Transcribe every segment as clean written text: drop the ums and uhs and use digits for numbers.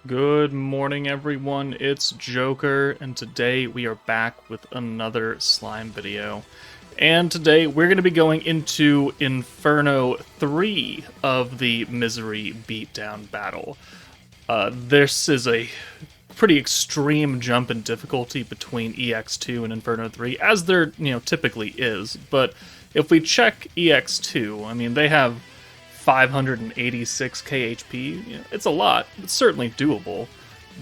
Good morning, everyone. It's Joker, and today we are back with another slime video. And today we're going to be going into Inferno 3 of the Misery Beatdown battle. This is a pretty extreme jump in difficulty between EX2 and Inferno 3, as there, typically is. But if we check EX2, I mean, they have 586 KHP. It's a lot. It's certainly doable.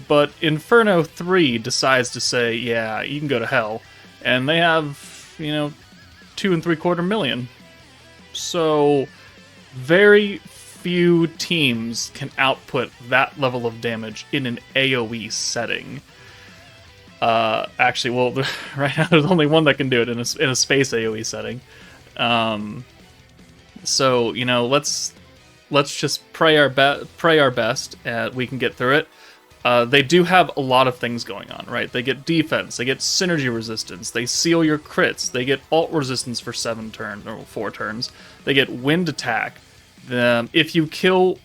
But Inferno 3 decides to say, yeah, you can go to hell. And they have, 2.75 million. So, very few teams can output that level of damage in an AoE setting. Actually, well, right now there's only one that can do it in a space AoE setting. So, let's just pray our best we can get through it. They do have a lot of things going on, right? They get defense, they get synergy resistance, they seal your crits, they get ult resistance for 4 turns, they get wind attack. If you kill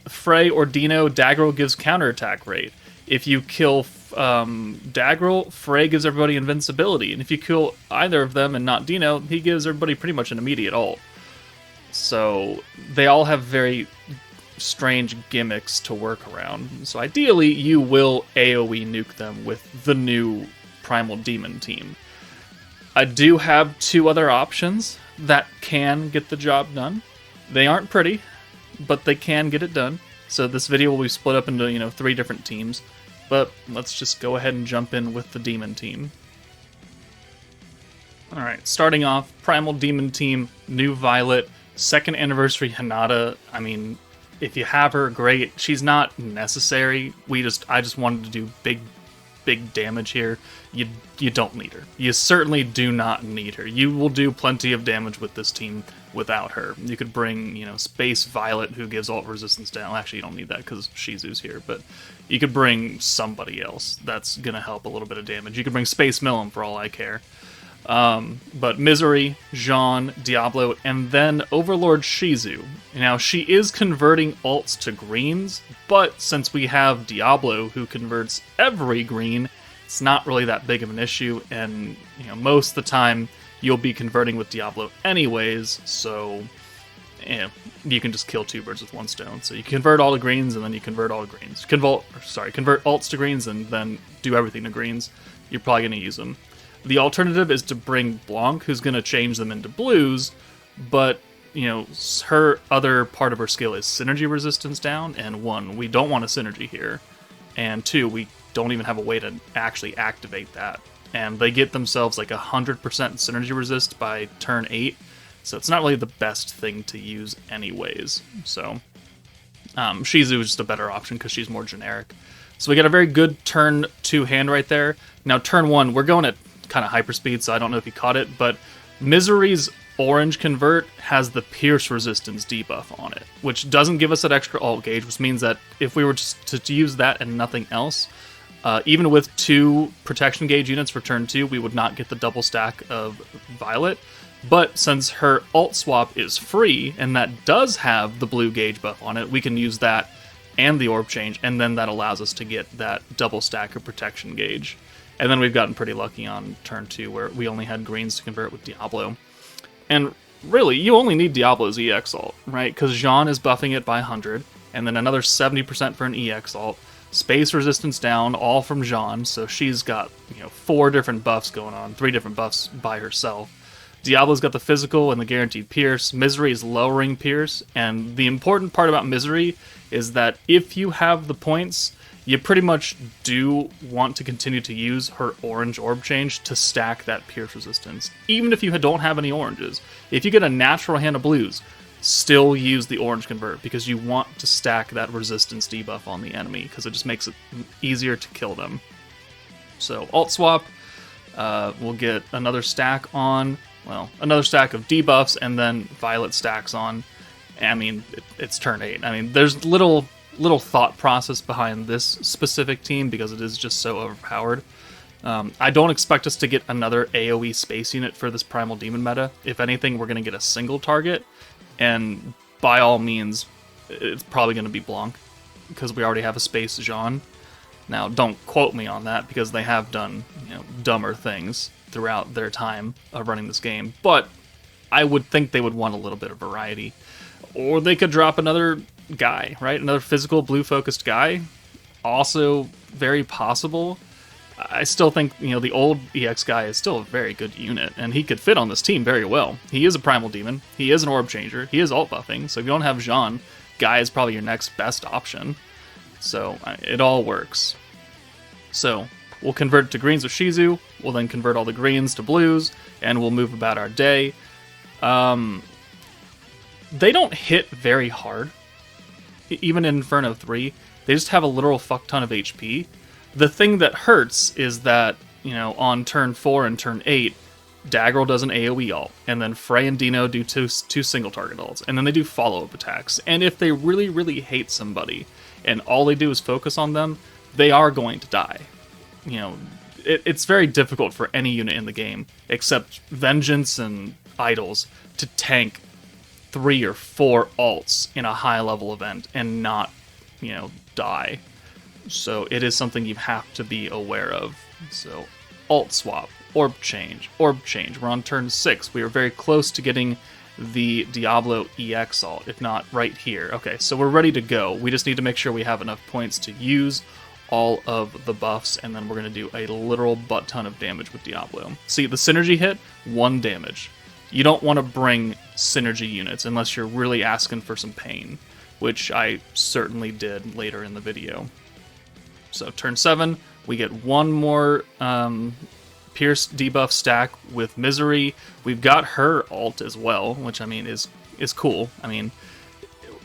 Frey or Dino, Daggerel gives counterattack rate. If you kill Daggerel, Frey gives everybody invincibility. And if you kill either of them and not Dino, he gives everybody pretty much an immediate ult. So they all have very strange gimmicks to work around. So ideally, you will AoE nuke them with the new Primal Demon team. I do have 2 other options that can get the job done. They aren't pretty, but they can get it done. So this video will be split up into, 3 different teams. But let's just go ahead and jump in with the Demon team. Alright, starting off, Primal Demon team, new Violet, 2nd anniversary Hinata. I mean, if you have her, great. She's not necessary. I just wanted to do big damage here. You don't need her. You certainly do not need her. You will do plenty of damage with this team without her. You could bring, Space Violet, who gives ult resistance down. Actually, you don't need that because Shizu's here, but you could bring somebody else that's gonna help a little bit of damage. You could bring Space Millum for all I care. But Misery, Jean, Diablo, and then Overlord Shizu. Now, she is converting ults to greens, but since we have Diablo, who converts every green, it's not really that big of an issue, and, most of the time, you'll be converting with Diablo anyways, so, you can just kill 2 birds with 1 stone. So you convert all to greens, and then you convert all to greens. Convert ults to greens, and then do everything to greens. You're probably going to use them. The alternative is to bring Blanc, who's going to change them into blues, but, her other part of her skill is synergy resistance down, and 1, we don't want a synergy here, and 2, we don't even have a way to actually activate that. And they get themselves like 100% synergy resist by turn 8, so it's not really the best thing to use anyways. So, Shizu is just a better option because she's more generic. So we got a very good turn 2 hand right there. Now turn 1, we're going at kind of hyperspeed, so I don't know if you caught it, but Misery's orange convert has the pierce resistance debuff on it, which doesn't give us that extra ult gauge, which means that if we were just to use that and nothing else, even with 2 protection gauge units for turn 2, we would not get the double stack of Violet. But since her ult swap is free, and that does have the blue gauge buff on it, we can use that and the orb change, and then that allows us to get that double stack of protection gauge. And then we've gotten pretty lucky on turn 2, where we only had greens to convert with Diablo. And really, you only need Diablo's EX ult, right? Because Jean is buffing it by 100, and then another 70% for an EX ult. Space resistance down, all from Jean, so she's got 4 different buffs going on, 3 different buffs by herself. Diablo's got the physical and the guaranteed pierce. Misery is lowering pierce, and the important part about Misery is that if you have the points, you pretty much do want to continue to use her orange orb change to stack that pierce resistance, even if you don't have any oranges. If you get a natural hand of blues, still use the orange convert, because you want to stack that resistance debuff on the enemy, because it just makes it easier to kill them. So alt swap, we'll get another stack on, another stack of debuffs, and then Violet stacks on. I mean, it's turn 8. I mean, there's little thought process behind this specific team because it is just so overpowered. I don't expect us to get another AoE space unit for this Primal Demon meta. If anything, we're going to get a single target, and by all means, it's probably going to be Blanc. because we already have a space Jean. Now, don't quote me on that, because they have done, dumber things throughout their time of running this game, but I would think they would want a little bit of variety. Or they could drop another guy, right? Another physical blue-focused guy. Also very possible. I still think, the old EX guy is still a very good unit, and he could fit on this team very well. He is a Primal Demon, he is an Orb Changer, he is alt buffing, so if you don't have Jean, Guy is probably your next best option. So it all works. So we'll convert to greens with Shizu, we'll then convert all the greens to blues, and we'll move about our day. They don't hit very hard. Even in Inferno 3, they just have a literal fuck ton of HP. The thing that hurts is that, on turn 4 and turn 8, Daggerel does an AoE ult, and then Frey and Dino do two single target ults, and then they do follow-up attacks. And if they really, really hate somebody, and all they do is focus on them, they are going to die. It's very difficult for any unit in the game, except Vengeance and Idols, to tank 3 or 4 ults in a high-level event and not, die. So it is something you have to be aware of. So alt swap, orb change. We're on turn 6. We are very close to getting the Diablo EX ult, if not right here. Okay, so we're ready to go. We just need to make sure we have enough points to use all of the buffs, and then we're going to do a literal butt ton of damage with Diablo. See, the synergy hit, 1 damage. You don't want to bring synergy units unless you're really asking for some pain, which I certainly did later in the video. So turn 7, we get 1 more Pierce debuff stack with Misery. We've got her ult as well, which is cool.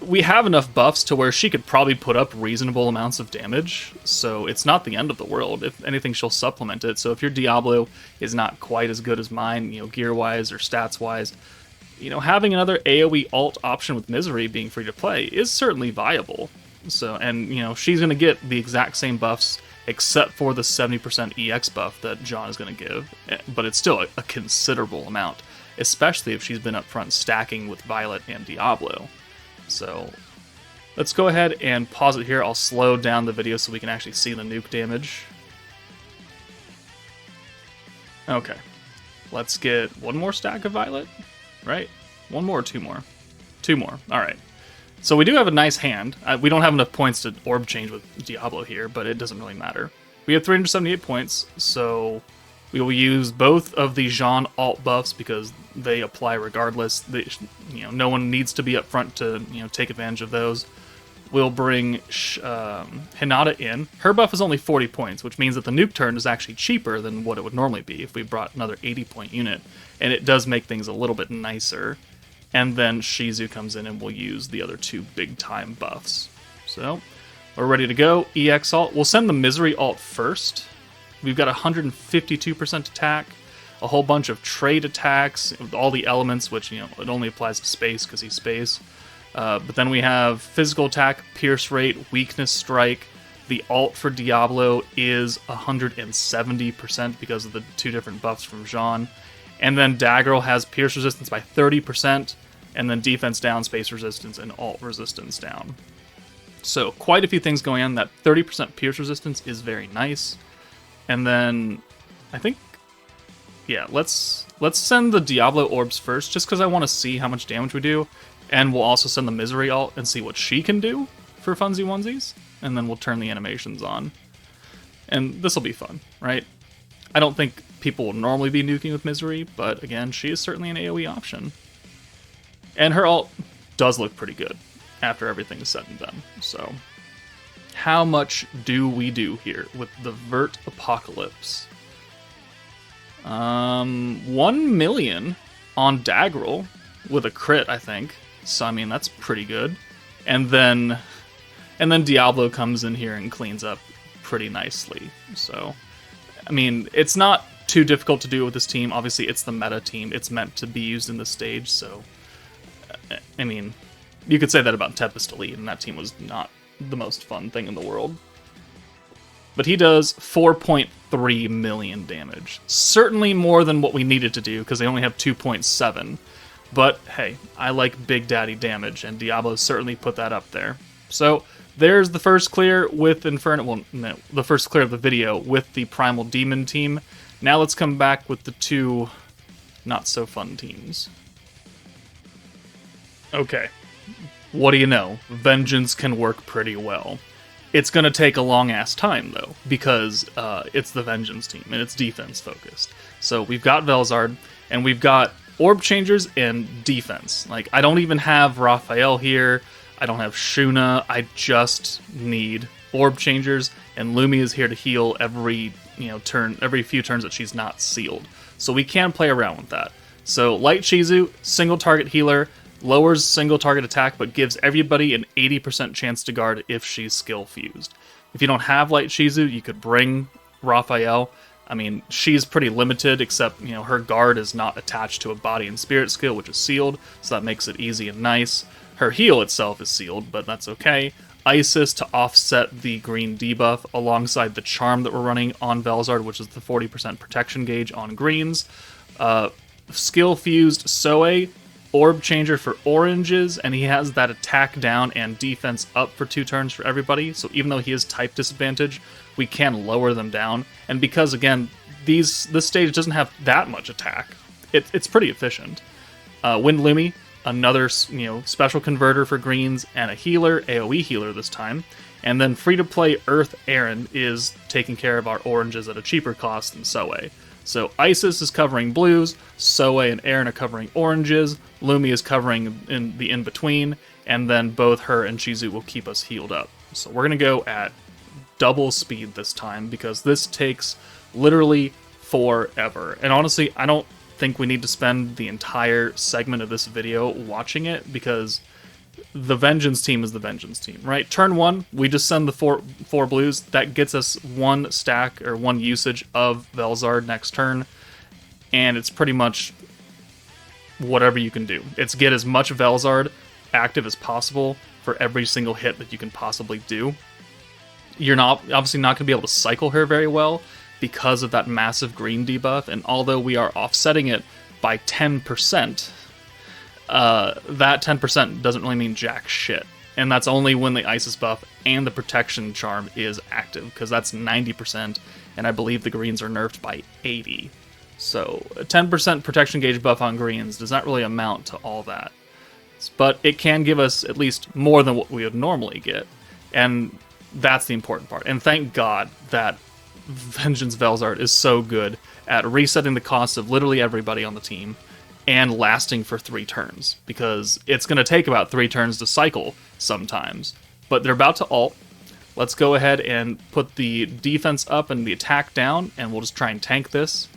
We have enough buffs to where she could probably put up reasonable amounts of damage, so it's not the end of the world. If anything, she'll supplement it. So if your Diablo is not quite as good as mine, gear-wise or stats-wise, having another AoE ult option with Misery being free to play is certainly viable. So, and, she's going to get the exact same buffs, except for the 70% EX buff that John is going to give, but it's still a considerable amount, especially if she's been up front stacking with Violet and Diablo. So let's go ahead and pause it here. I'll slow down the video so we can actually see the nuke damage. Okay, let's get 1 more stack of Violet, right? 1 more or 2 more? 2 more, alright. So we do have a nice hand. We don't have enough points to orb change with Diablo here, but it doesn't really matter. We have 378 points, so we will use both of the Jean alt buffs because they apply regardless. No one needs to be up front to take advantage of those. We'll bring Hinata in. Her buff is only 40 points, which means that the nuke turn is actually cheaper than what it would normally be if we brought another 80-point unit, and it does make things a little bit nicer. And then Shizu comes in and we'll use the other 2 big-time buffs. So, we're ready to go. EX ult. We'll send the Misery ult first. We've got 152% attack, a whole bunch of trade attacks, with all the elements, which, it only applies to space because he's space. But then we have physical attack, pierce rate, weakness strike. The ult for Diablo is 170% because of the 2 different buffs from Jean. And then Daggerel has pierce resistance by 30%, and then defense down, space resistance, and ult resistance down. So quite a few things going on. That 30% pierce resistance is very nice. And then I think, yeah, let's send the Diablo orbs first, just because I want to see how much damage we do. And we'll also send the Misery ult and see what she can do for funsy onesies. And then we'll turn the animations on. And this will be fun, right? I don't think people will normally be nuking with Misery, but again, she is certainly an AoE option. And her ult does look pretty good after everything is said and done. So, how much do we do here with the Vert Apocalypse? 1 million on Daggerel with a crit, I think. So, that's pretty good. And then Diablo comes in here and cleans up pretty nicely. So, it's not too difficult to do with this team. Obviously, it's the meta team. It's meant to be used in the stage, so... you could say that about Tempest Elite, and that team was not the most fun thing in the world. But he does 4.3 million damage. Certainly more than what we needed to do, because they only have 2.7. But, hey, I like Big Daddy damage, and Diablo certainly put that up there. So, there's the first clear with Inferno. Well, no, the first clear of the video with the Primal Demon team. Now let's come back with the two not so fun teams. Okay, what do you know? Vengeance can work pretty well. It's going to take a long-ass time, though, because it's the Vengeance team, and it's defense-focused. So we've got Velzard, and we've got Orb Changers and defense. Like, I don't even have Raphael here. I don't have Shuna. I just need Orb Changers, and Lumi is here to heal every turn, every few turns that she's not sealed. So we can play around with that. So Light Shizu, single target healer, lowers single target attack, but gives everybody an 80% chance to guard if she's skill fused. If you don't have Light Shizu, you could bring Raphael. I mean, she's pretty limited, except, her guard is not attached to a body and spirit skill, which is sealed, so that makes it easy and nice. Her heal itself is sealed, but that's okay. Isis to offset the green debuff, alongside the charm that we're running on Velzard, which is the 40% protection gauge on greens. Skill fused Soe, Orb Changer for oranges, and he has that attack down and defense up for 2 turns for everybody, so even though he is type disadvantage, we can lower them down. And because, again, this stage doesn't have that much attack, it's pretty efficient. Wind Lumi, another special converter for greens, and a healer, AoE healer this time. And then free-to-play Earth Aaron is taking care of our oranges at a cheaper cost than Soe. So Isis is covering blues, Soe and Aaron are covering oranges, Lumi is covering in the in-between, and then both her and Shizu will keep us healed up. So we're going to go at double speed this time, because this takes literally forever. And honestly, I don't think we need to spend the entire segment of this video watching it, because the Vengeance team is the Vengeance team, right? Turn 1, we just send the four blues. That gets us 1 stack or 1 usage of Velzard next turn, and it's pretty much whatever you can do. It's get as much Velzard active as possible for every single hit that you can possibly do. You're obviously not going to be able to cycle her very well because of that massive green debuff, and although we are offsetting it by 10%, that 10% doesn't really mean jack shit. And that's only when the Isis buff and the protection charm is active, because that's 90%, and I believe the greens are nerfed by 80. So a 10% protection gauge buff on greens does not really amount to all that. But it can give us at least more than what we would normally get, and that's the important part. And thank God that Vengeance Velzard is so good at resetting the cost of literally everybody on the team and lasting for 3 turns, because it's going to take about 3 turns to cycle sometimes. But they're about to ult. Let's go ahead and put the defense up and the attack down, and we'll just try and tank this.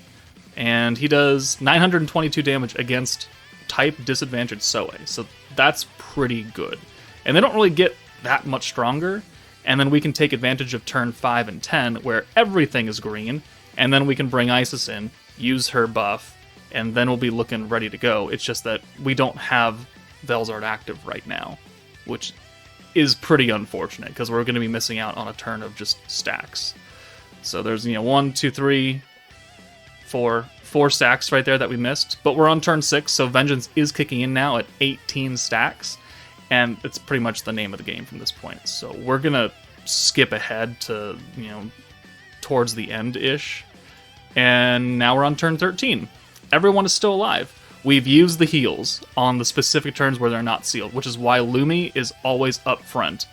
And he does 922 damage against type disadvantaged Soe, so that's pretty good. And they don't really get that much stronger, and then we can take advantage of turn 5 and 10, where everything is green, and then we can bring Isis in, use her buff, and then we'll be looking ready to go. It's just that we don't have Velzard active right now, which is pretty unfortunate, because we're going to be missing out on a turn of just stacks. So there's, 1, 2, 3, 4 stacks right there that we missed, but we're on turn 6, so Vengeance is kicking in now at 18 stacks, and it's pretty much the name of the game from this point. So we're going to skip ahead to, towards the end-ish, and now we're on turn 13. Everyone is still alive. We've used the heals on the specific turns where they're not sealed, which is why Lumi is always up front.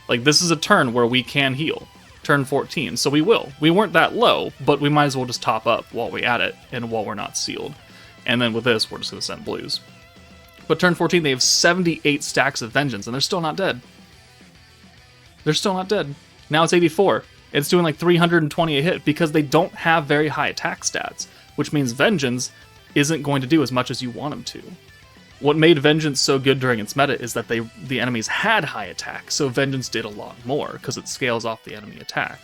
Like, this is a turn where we can heal. Turn 14, so we will. We weren't that low, but we might as well just top up while we at it, and while we're not sealed. And then with this, we're just going to send blues. But turn 14, they have 78 stacks of Vengeance, and they're still not dead. They're still not dead. Now it's 84. It's doing like 320 a hit, because they don't have very high attack stats, which means Vengeance isn't going to do as much as you want them to. What made Vengeance so good during its meta is that the enemies had high attack, so Vengeance did a lot more, because it scales off the enemy attack.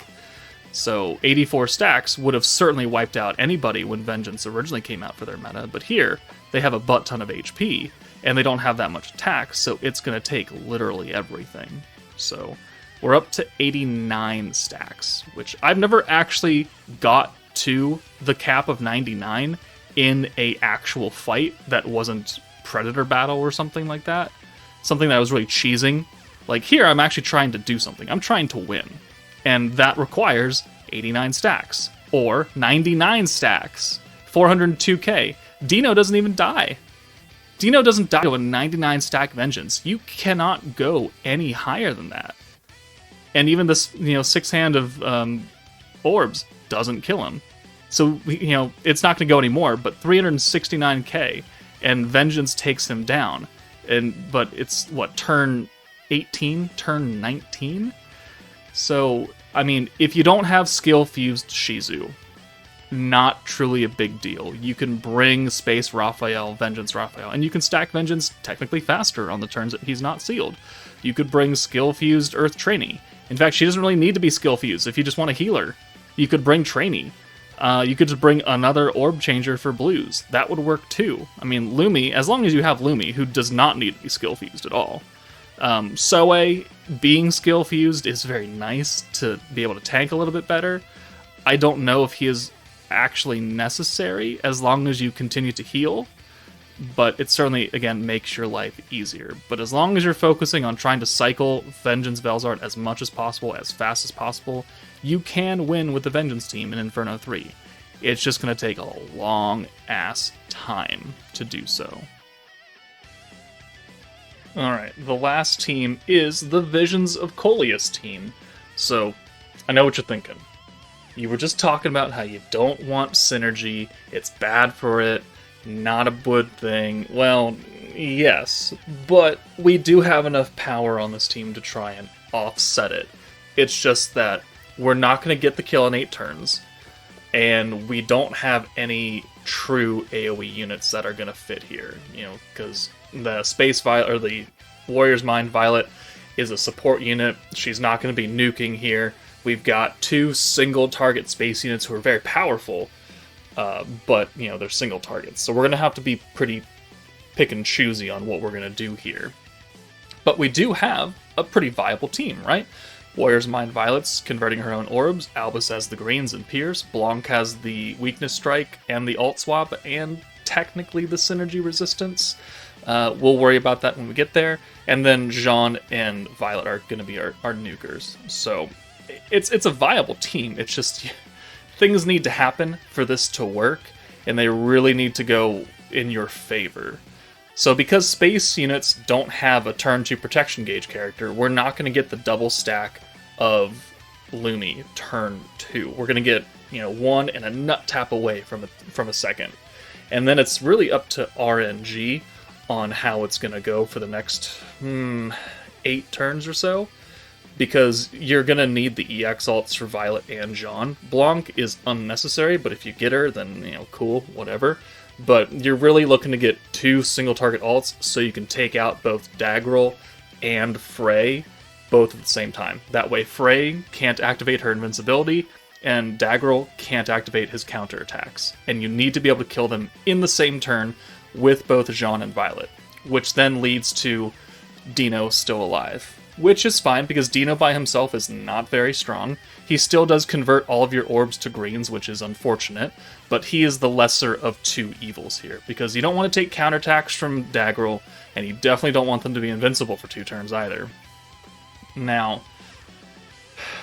So 84 stacks would have certainly wiped out anybody when Vengeance originally came out for their meta, but here, they have a butt ton of HP, and they don't have that much attack, so it's going to take literally everything. So we're up to 89 stacks, which I've never actually got to the cap of 99 in a actual fight that wasn't Predator Battle or something like that. Something that I was really cheesing. Like here, I'm actually trying to do something. I'm trying to win. And that requires 89 stacks. Or 99 stacks. 402k. Dino doesn't even die. Dino doesn't die to a 99 stack Vengeance. You cannot go any higher than that. And even this, 6-hand of orbs doesn't kill him. So, it's not going to go anymore, but 369k, and Vengeance takes him down. But it's, turn 18? Turn 19? So, I mean, if you don't have skill-fused Shizu, not truly a big deal. You can bring Space Raphael, Vengeance Raphael, and you can stack Vengeance technically faster on the turns that he's not sealed. You could bring skill-fused Earth Trainee. In fact, she doesn't really need to be skill-fused if you just want a healer. You could bring Trainee. You could just bring another Orb Changer for blues. That would work too. I mean, Lumi, as long as you have Lumi, who does not need to be skill-fused at all. Soe, being skill-fused is very nice to be able to tank a little bit better. I don't know if he is actually necessary as long as you continue to heal, but it certainly, again, makes your life easier. But as long as you're focusing on trying to cycle Vengeance Velzard as much as possible, as fast as possible, you can win with the Vengeance team in Inferno 3. It's just going to take a long-ass time to do so. Alright, the last team is the Visions of Coleus team. So, I know what you're thinking. You were just talking about how you don't want synergy, it's bad for it, not a good thing. Well, yes, but we do have enough power on this team to try and offset it. It's just that we're not going to get the kill in 8 turns, and we don't have any true AoE units that are going to fit here, because the Space Violet, or the Warrior's Mind Violet, is a support unit. She's not going to be nuking here. We've got 2 single target space units who are very powerful, but, they're single targets. So we're going to have to be pretty pick and choosy on what we're going to do here. But we do have a pretty viable team, right? Warrior's Mind Violet's converting her own orbs, Albus has the greens and Pierce, Blanc has the weakness strike and the alt swap, and technically the synergy resistance. We'll worry about that when we get there. And then Jean and Violet are going to be our nukers. So it's a viable team. It's just things need to happen for this to work, and they really need to go in your favor. So because space units don't have a turn 2 protection gauge character, we're not going to get the double stack of Lumi turn 2. We're going to get 1 and a nut tap away from a second. And then it's really up to RNG on how it's going to go for the next 8 turns or so, because you're going to need the EX alts for Violet and Jean. Blanc is unnecessary, but if you get her, then, cool, whatever. But you're really looking to get 2 single target alts so you can take out both Daggerel and Frey both at the same time. That way Frey can't activate her invincibility, and Daggerel can't activate his counterattacks. And you need to be able to kill them in the same turn with both Jean and Violet, which then leads to Dino still alive. Which is fine, because Dino by himself is not very strong. He still does convert all of your orbs to greens, which is unfortunate, but he is the lesser of 2 evils here, because you don't want to take counterattacks from Daggerel, and you definitely don't want them to be invincible for 2 turns either. Now,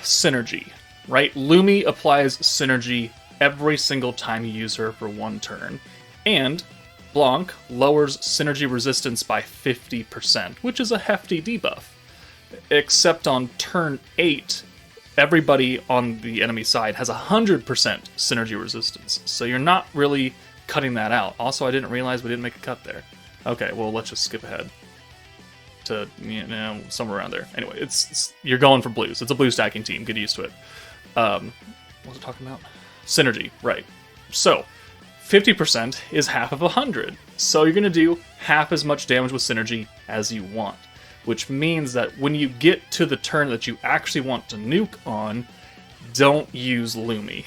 synergy, right? Lumi applies synergy every single time you use her for 1 turn, and Blanc lowers synergy resistance by 50%, which is a hefty debuff. Except on turn 8, everybody on the enemy side has 100% synergy resistance, so you're not really cutting that out. Also, I didn't realize we didn't make a cut there. Okay, well, let's just skip ahead to, somewhere around there. Anyway, you're going for blues. It's a blue stacking team. Get used to it. What was I talking about? Synergy, right. So, 50% is half of 100. So you're going to do half as much damage with synergy as you want. Which means that when you get to the turn that you actually want to nuke on, don't use Lumi.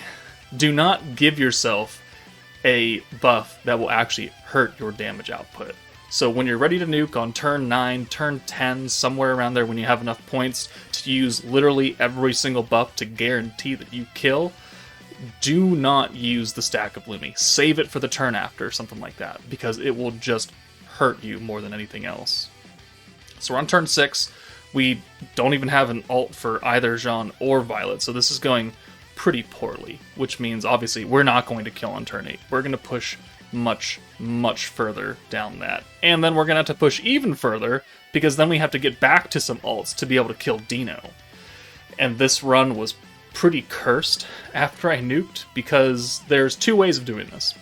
Do not give yourself a buff that will actually hurt your damage output. So when you're ready to nuke on turn 9, turn 10, somewhere around there, when you have enough points to use literally every single buff to guarantee that you kill, do not use the stack of Lumi. Save it for the turn after, something like that, because it will just hurt you more than anything else. So we're on turn 6. We don't even have an ult for either Jean or Violet, so this is going pretty poorly, which means obviously we're not going to kill on turn 8. We're going to push much, much further down that. And then we're going to have to push even further, because then we have to get back to some ults to be able to kill Dino. And this run was pretty cursed after I nuked, because there's two ways of doing this.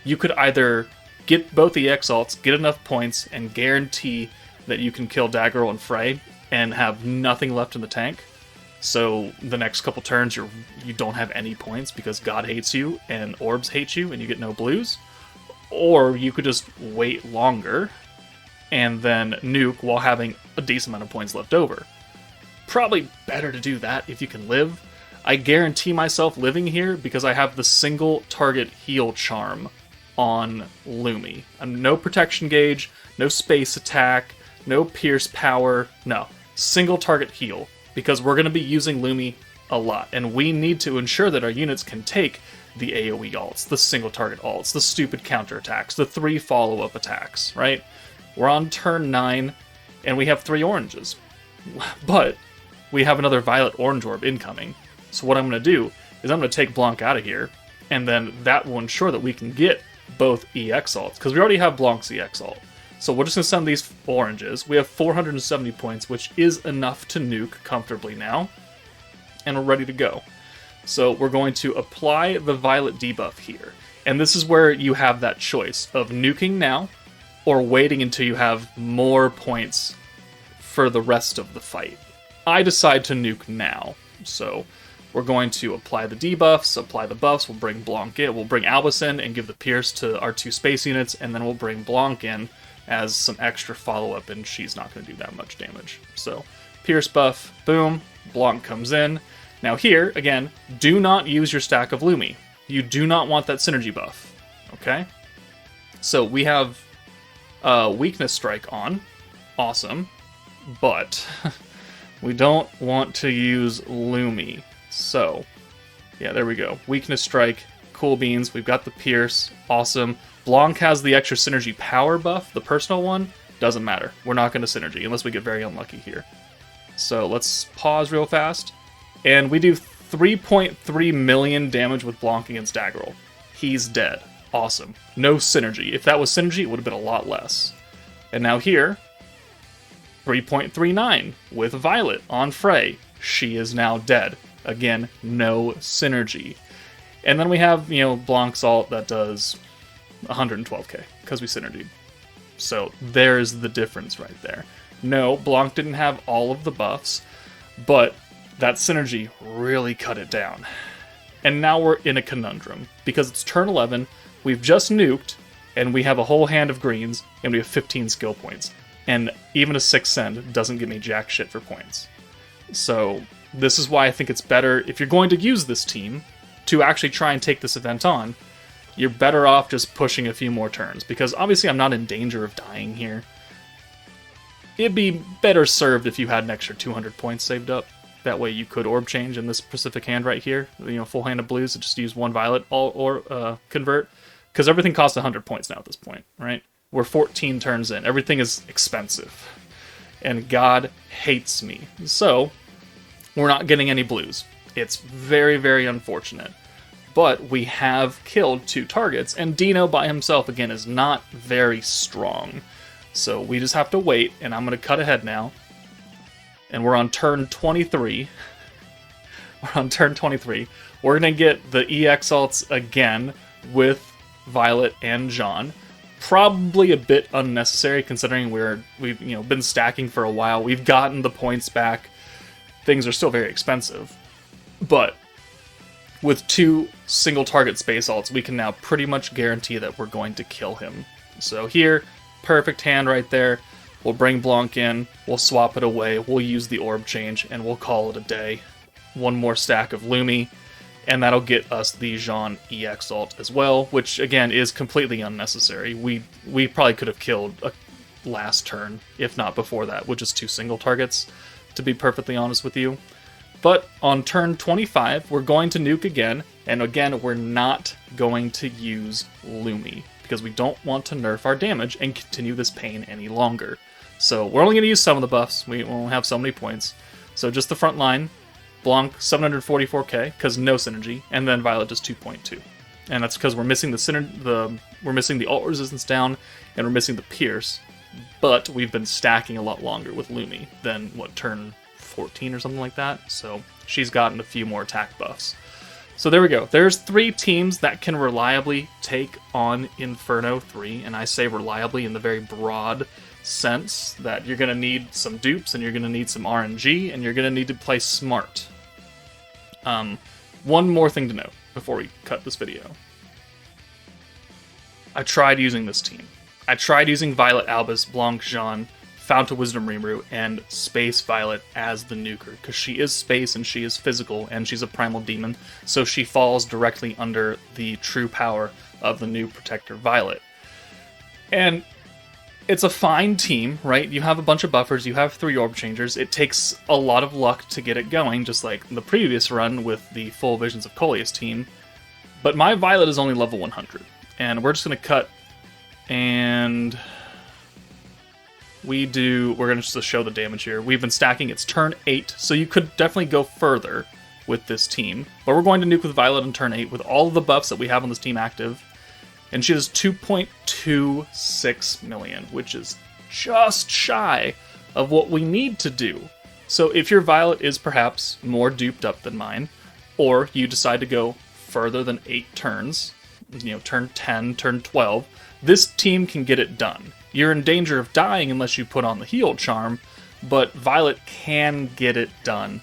You could either get both EX ults, get enough points, and guarantee that you can kill Daggerl and Frey, and have nothing left in the tank. So the next couple turns you don't have any points because God hates you and orbs hate you and you get no blues. Or you could just wait longer and then nuke while having a decent amount of points left over. Probably better to do that if you can live. I guarantee myself living here because I have the single target heal charm on Lumi. No protection gauge, no space attack, no pierce power, no. Single target heal, because we're going to be using Lumi a lot, and we need to ensure that our units can take the AoE ults, the single target ults, the stupid counterattacks, the 3 follow-up attacks, right? We're on turn 9, and we have 3 oranges. But we have another Violet Orange Orb incoming. So what I'm going to do is I'm going to take Blanc out of here, and then that will ensure that we can get both EX ults, because we already have Blanc's EX ult. So we're just going to send these oranges. We have 470 points, which is enough to nuke comfortably now. And we're ready to go. So we're going to apply the Violet debuff here. And this is where you have that choice of nuking now, or waiting until you have more points for the rest of the fight. I decide to nuke now. So we're going to apply the debuffs, apply the buffs, we'll bring Blanc in, we'll bring Albus in and give the Pierce to our 2 space units, and then we'll bring Blanc in as some extra follow-up, and she's not going to do that much damage. So, Pierce buff, boom, Blanc comes in. Now here, again, do not use your stack of Lumi. You do not want that synergy buff, okay? So we have Weakness Strike on, awesome, but we don't want to use Lumi. So, yeah, there we go. Weakness Strike, cool beans, we've got the Pierce, awesome. Blanc has the extra synergy power buff, the personal one, doesn't matter. We're not going to synergy unless we get very unlucky here. So let's pause real fast. And we do 3.3 million damage with Blanc against Daggerl. He's dead. Awesome. No synergy. If that was synergy, it would have been a lot less. And now here, 3.39 with Violet on Frey. She is now dead. Again, no synergy. And then we have, Blanc's ult that does 112k, because we synergied. So there's the difference right there. No, Blanc didn't have all of the buffs, but that synergy really cut it down. And now we're in a conundrum, because it's turn 11, we've just nuked, and we have a whole hand of greens, and we have 15 skill points. And even a 6th send doesn't give me jack shit for points. So this is why I think it's better, if you're going to use this team, to actually try and take this event on, you're better off just pushing a few more turns, because obviously I'm not in danger of dying here. It'd be better served if you had an extra 200 points saved up. That way you could orb change in this specific hand right here, full hand of blues, and just use 1 violet or convert, because everything costs 100 points now at this point, right? We're 14 turns in. Everything is expensive, and God hates me. So we're not getting any blues. It's very, very unfortunate. But we have killed 2 targets, and Dino by himself, again, is not very strong. So we just have to wait, and I'm going to cut ahead now. And we're on turn 23. We're on turn 23. We're going to get the EX ults again with Violet and Jean. Probably a bit unnecessary, considering we've been stacking for a while. We've gotten the points back. Things are still very expensive. But with 2 single target space ults, we can now pretty much guarantee that we're going to kill him. So here, perfect hand right there. We'll bring Blanc in, we'll swap it away, we'll use the orb change, and we'll call it a day. 1 more stack of Lumi, and that'll get us the Jean EX ult as well, which again is completely unnecessary. We probably could have killed a last turn, if not before that, with just 2 single targets, to be perfectly honest with you. But on turn 25, we're going to nuke again, and again, we're not going to use Lumi, because we don't want to nerf our damage and continue this pain any longer. So we're only going to use some of the buffs. We won't have so many points. So just the front line, Blanc 744k because no synergy, and then Violet just 2.2, and that's because we're missing we're missing the ult resistance down, and we're missing the pierce. But we've been stacking a lot longer with Lumi than turn 14 or something like that. So she's gotten a few more attack buffs. So there we go. There's 3 teams that can reliably take on Inferno 3, and I say reliably in the very broad sense that you're going to need some dupes, and you're going to need some RNG, and you're going to need to play smart. One more thing to note before we cut this video. I tried using this team. I tried using Violet Albus, Blanc Jean, Fount of Wisdom Rimuru, and Space Violet as the nuker, because she is space and she is physical and she's a primal demon, so she falls directly under the true power of the new Protector Violet. And it's a fine team, right? You have a bunch of buffers, you have 3 orb changers, it takes a lot of luck to get it going, just like the previous run with the Full Visions of Coleus team. But my Violet is only level 100, and we're just going to cut, and we're going to just show the damage here. We've been stacking, it's turn 8, so you could definitely go further with this team. But we're going to nuke with Violet on turn 8 with all of the buffs that we have on this team active. And she does 2.26 million, which is just shy of what we need to do. So if your Violet is perhaps more duped up than mine, or you decide to go further than 8 turns, turn 10, turn 12, this team can get it done. You're in danger of dying unless you put on the heal charm, but Violet can get it done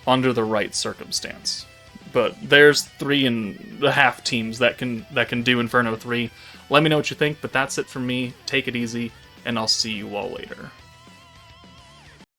under the right circumstance. But there's 3.5 teams that can do Inferno 3. Let me know what you think, but that's it from me. Take it easy, and I'll see you all later.